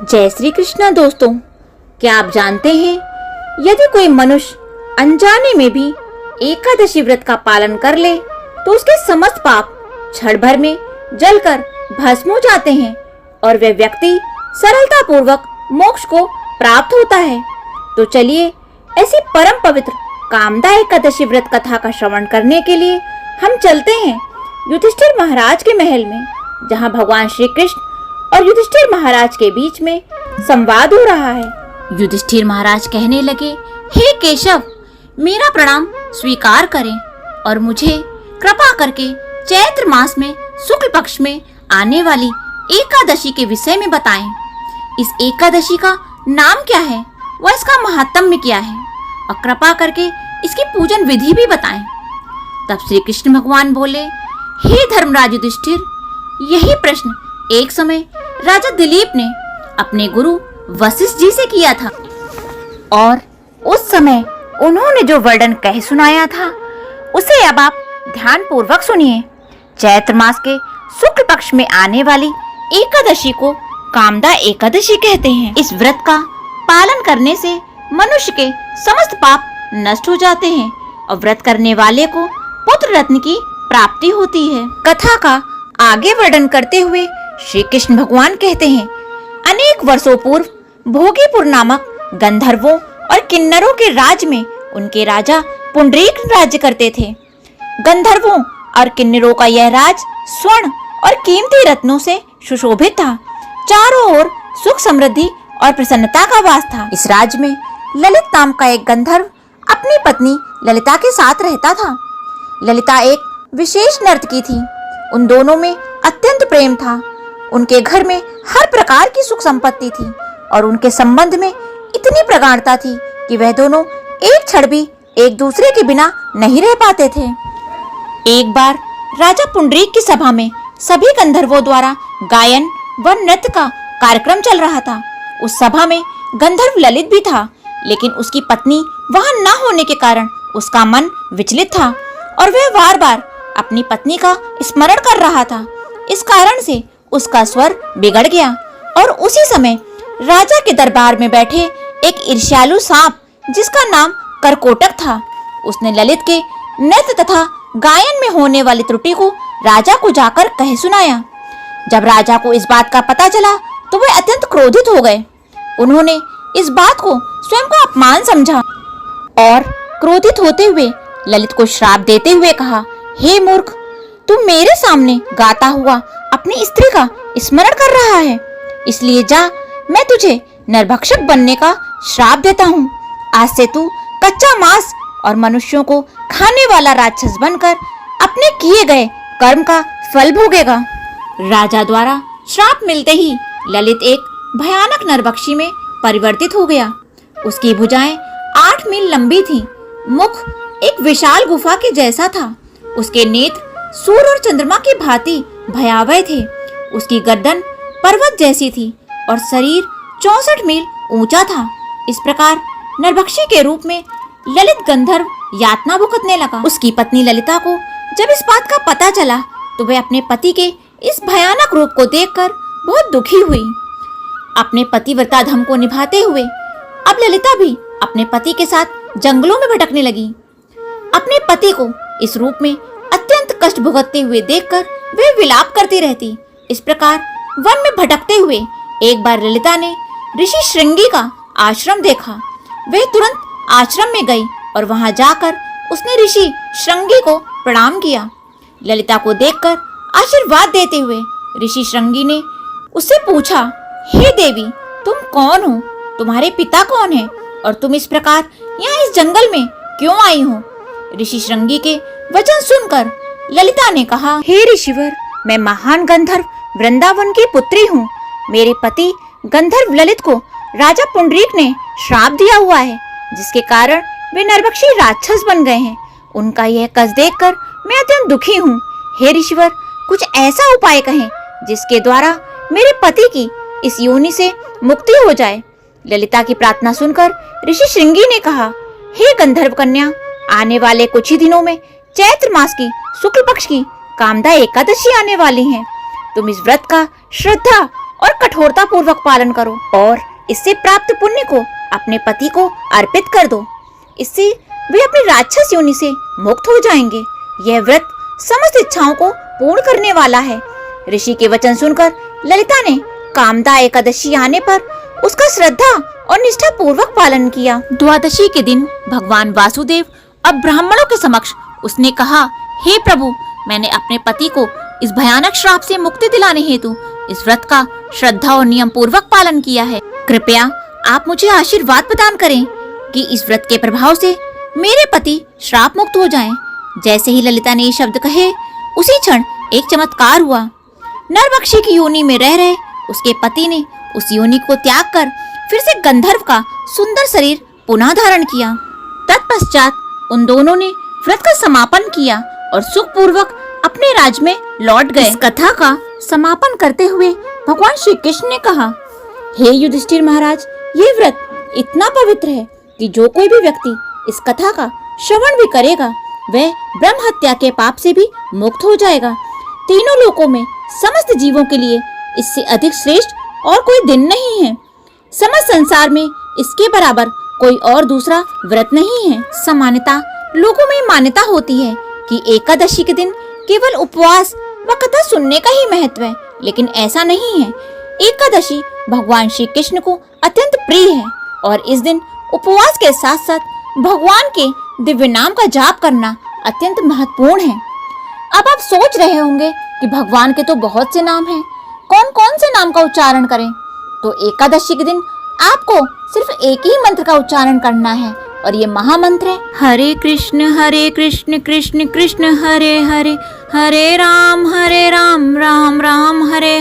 जय श्री कृष्णा दोस्तों, क्या आप जानते हैं यदि कोई मनुष्य अनजाने में भी एकादशी व्रत का पालन कर ले तो उसके समस्त पाप क्षण भर में जलकर भस्म हो जाते हैं और वह व्यक्ति सरलता पूर्वक मोक्ष को प्राप्त होता है। तो चलिए ऐसी परम पवित्र कामदा एकादशी व्रत कथा का श्रवण करने के लिए हम चलते हैं युधिष्ठिर महाराज के महल में, जहां भगवान श्री कृष्ण और युधिष्ठिर महाराज के बीच में संवाद हो रहा है। युधिष्ठिर महाराज कहने लगे, हे केशव, मेरा प्रणाम स्वीकार करें और मुझे कृपा करके चैत्र मास में शुक्ल पक्ष में आने वाली एकादशी के विषय में बताएं। इस एकादशी का नाम क्या है, वह इसका महात्म्य क्या है, और कृपा करके इसकी पूजन विधि भी बताएं। तब श्री कृष्ण भगवान बोले, हे धर्मराज युधिष्ठिर, यही प्रश्न एक समय राजा दिलीप ने अपने गुरु वशिष्ठ जी से किया था और उस समय उन्होंने जो वर्णन कह सुनाया था उसे अब आप ध्यान पूर्वक सुनिए। चैत्र मास के शुक्ल पक्ष में आने वाली एकादशी को कामदा एकादशी कहते हैं। इस व्रत का पालन करने से मनुष्य के समस्त पाप नष्ट हो जाते हैं और व्रत करने वाले को पुत्र रत्न की प्राप्ति होती है। कथा का आगे वर्णन करते हुए श्री कृष्ण भगवान कहते हैं, अनेक वर्षों पूर्व भोगीपुर नामक गंधर्वों और किन्नरों के राज में उनके राजा पुंडरीक राज्य करते थे। गंधर्वों और किन्नरों का यह राज स्वर्ण और कीमती रत्नों से सुशोभित था। चारों ओर सुख समृद्धि और प्रसन्नता का वास था। इस राज्य में ललित नाम का एक गंधर्व अपनी पत्नी ललिता के साथ रहता था। ललिता एक विशेष नर्तकी थी। उन दोनों में अत्यंत प्रेम था। उनके घर में हर प्रकार की सुख संपत्ति थी और उनके संबंध में इतनी प्रगाढ़ता थी कि वह दोनों एक क्षण भी एक दूसरे के बिना नहीं रह पाते थे। एक बार राजा पुंडरीक की सभा में सभी गंधर्वों द्वारा गायन व नृत्य का कार्यक्रम चल रहा था। उस सभा में गंधर्व ललित भी था, लेकिन उसकी पत्नी वहां न होने के कारण उसका मन विचलित था और वह बार बार अपनी पत्नी का स्मरण कर रहा था। इस कारण से उसका स्वर बिगड़ गया और उसी समय राजा के दरबार में बैठे एक ईर्ष्यालु सांप, जिसका नाम करकोटक था, उसने ललित के नृत्य तथा गायन में होने वाली त्रुटि को राजा को जाकर कह सुनाया। जब राजा को इस बात का पता चला तो वे अत्यंत क्रोधित हो गए। उन्होंने इस बात को स्वयं का अपमान समझा और क्रोधित होते हुए ललित को श्राप देते हुए कहा, हे मूर्ख, तू मेरे सामने गाता हुआ अपनी स्त्री का स्मरण कर रहा है, इसलिए जा, मैं तुझे नरभक्षक बनने का श्राप देता हूँ। आज से तू कच्चा मांस और मनुष्यों को खाने वाला राक्षस बनकर अपने किए गए कर्म का फल भोगेगा। राजा द्वारा श्राप मिलते ही ललित एक भयानक नरभक्षी में परिवर्तित हो गया। उसकी भुजाएं 8 मील लंबी थी, मुख एक विशाल गुफा के जैसा था, उसके नेत्र सूर्य और चंद्रमा की भांति भयावह थे, उसकी गर्दन पर्वत जैसी थी और शरीर 64 मील ऊंचा था। इस प्रकार नरभक्षी के रूप में ललित गंधर्व यातना भुगतने लगा। उसकी पत्नी ललिता को जब इस बात का पता चला तो वह अपने पति के इस भयानक रूप को देखकर बहुत दुखी हुई। अपने पतिव्रता धर्म को निभाते हुए अब ललिता भी अपने पति के साथ जंगलों में भटकने लगी। अपने पति को इस रूप में अत्यंत कष्ट भुगतते हुए देखकर वे विलाप करती रहती। इस प्रकार वन में भटकते हुए एक बार ललिता ने ऋषि श्रृंगी का आश्रम देखा। वह तुरंत आश्रम में गई और वहां जाकर उसने ऋषि श्रृंगी को प्रणाम किया। ललिता को देखकर आशीर्वाद देते हुए ऋषि श्रृंगी ने उससे पूछा, हे देवी, तुम कौन हो, तुम्हारे पिता कौन है और तुम इस प्रकार यहाँ इस जंगल में क्यों आई हो? ऋषि श्रृंगी के वचन सुनकर ललिता ने कहा, हे ऋषिवर, मैं महान गंधर्व वृंदावन की पुत्री हूँ। मेरे पति गंधर्व ललित को राजा पुंडरीक ने श्राप दिया हुआ है, जिसके कारण वे नरभक्षी राक्षस बन गए हैं। उनका यह कष्ट देखकर मैं अत्यंत दुखी हूँ। हे ऋषिवर, कुछ ऐसा उपाय कहें जिसके द्वारा मेरे पति की इस योनि से मुक्ति हो जाए। ललिता की प्रार्थना सुनकर ऋषि श्रृंगी ने कहा, हे गंधर्व कन्या, आने वाले कुछ ही दिनों में चैत्र मास की शुक्ल पक्ष की कामदा एकादशी आने वाली है। तुम इस व्रत का श्रद्धा और कठोरता पूर्वक पालन करो और इससे प्राप्त पुण्य को अपने पति को अर्पित कर दो। इससे वे अपनी राक्षस योनि से मुक्त हो जाएंगे। यह व्रत समस्त इच्छाओं को पूर्ण करने वाला है। ऋषि के वचन सुनकर ललिता ने कामदा एकादशी आने पर उसका श्रद्धा और निष्ठा पूर्वक पालन किया। द्वादशी के दिन भगवान वासुदेव अब ब्राह्मणों के समक्ष उसने कहा, हे प्रभु, मैंने अपने पति को इस भयानक श्राप से मुक्ति दिलाने हेतु इस व्रत का श्रद्धा और नियम पूर्वक पालन किया है। कृपया आप मुझे आशीर्वाद प्रदान करें कि इस व्रत के प्रभाव से मेरे पति श्राप मुक्त हो जाएं। जैसे ही ललिता ने ये शब्द कहे, उसी क्षण एक चमत्कार हुआ। नरभक्षी की योनि में रह रहे उसके पति ने उस योनि को त्याग कर फिर से गंधर्व का सुंदर शरीर पुनः धारण किया। तत्पश्चात उन दोनों ने व्रत का समापन किया और सुखपूर्वक अपने राज्य में लौट गए। इस कथा का समापन करते हुए भगवान श्री कृष्ण ने कहा, हे युधिष्ठिर महाराज, ये व्रत इतना पवित्र है कि जो कोई भी व्यक्ति इस कथा का श्रवण भी करेगा वह ब्रह्म हत्या के पाप से भी मुक्त हो जाएगा। तीनों लोकों में समस्त जीवों के लिए इससे अधिक श्रेष्ठ और कोई दिन नहीं है। समस्त संसार में इसके बराबर कोई और दूसरा व्रत नहीं है। सामान्यतः लोगों में मान्यता होती है कि एकादशी के दिन केवल उपवास व कथा सुनने का ही महत्व है, लेकिन ऐसा नहीं है। एकादशी भगवान श्री कृष्ण को अत्यंत प्रिय है और इस दिन उपवास के साथ साथ भगवान के दिव्य नाम का जाप करना अत्यंत महत्वपूर्ण है। अब आप सोच रहे होंगे कि भगवान के तो बहुत से नाम हैं, कौन कौन से नाम का उच्चारण करें? तो एकादशी के दिन आपको सिर्फ एक ही मंत्र का उच्चारण करना है और ये महामंत्र है, हरे कृष्ण कृष्ण कृष्ण हरे हरे, हरे राम राम राम हरे